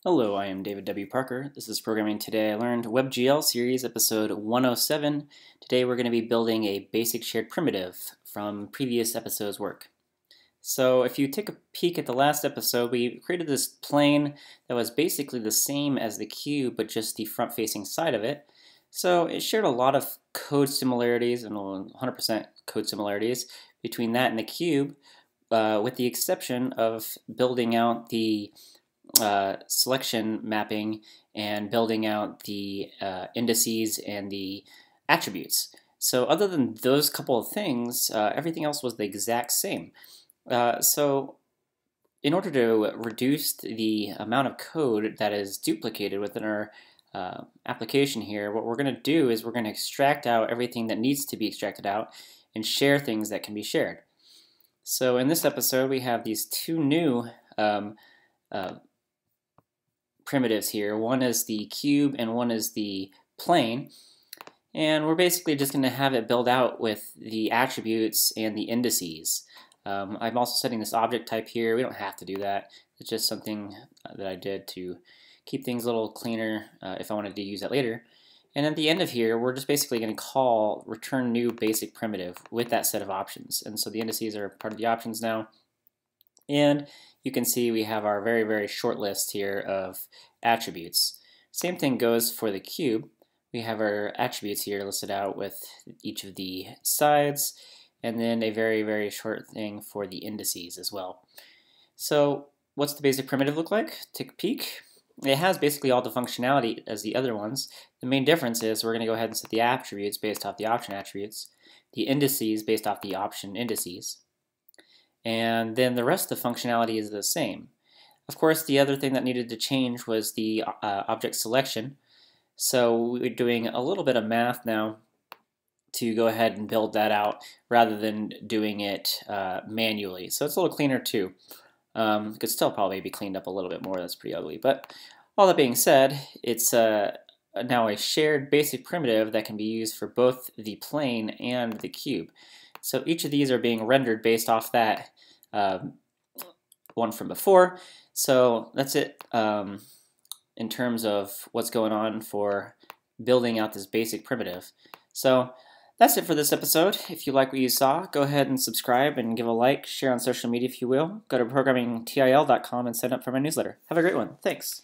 Hello, I am David W. Parker. This is Programming Today I Learned WebGL series episode 107. Today we're going to be building a basic shared primitive from previous episodes' work. So if you take a peek at the last episode, we created this plane that was basically the same as the cube, but just the front-facing side of it. So it shared a lot of code similarities, and 100% code similarities, between that and the cube, with the exception of building out the selection mapping and building out the indices and the attributes. So other than those couple of things, everything else was the exact same. So in order to reduce the amount of code that is duplicated within our application here, what we're going to do is we're going to extract out everything that needs to be extracted out and share things that can be shared. So in this episode, we have these two new primitives here. One is the cube and one is the plane. And we're basically just going to have it build out with the attributes and the indices. I'm also setting this object type here. We don't have to do that. It's just something that I did to keep things a little cleaner if I wanted to use that later. And at the end of here, we're just basically going to call return new basic primitive with that set of options. And so the indices are part of the options now. And you can see we have our very, very short list here of attributes. Same thing goes for the cube. We have our attributes here listed out with each of the sides, and then a very, very short thing for the indices as well. So what's the basic primitive look like? Take a peek. It has basically all the functionality as the other ones. The main difference is we're going to go ahead and set the attributes based off the option attributes, the indices based off the option indices, and then the rest of the functionality is the same. Of course, the other thing that needed to change was the object selection. So we're doing a little bit of math now to go ahead and build that out rather than doing it manually. So it's a little cleaner too. Could still probably be cleaned up a little bit more. That's pretty ugly. But all that being said, it's now a shared basic primitive that can be used for both the plane and the cube. So each of these are being rendered based off that one from before. So that's it in terms of what's going on for building out this basic primitive. So that's it for this episode. If you like what you saw, go ahead and subscribe and give a like, share on social media if you will. Go to ProgrammingTIL.com and sign up for my newsletter. Have a great one. Thanks.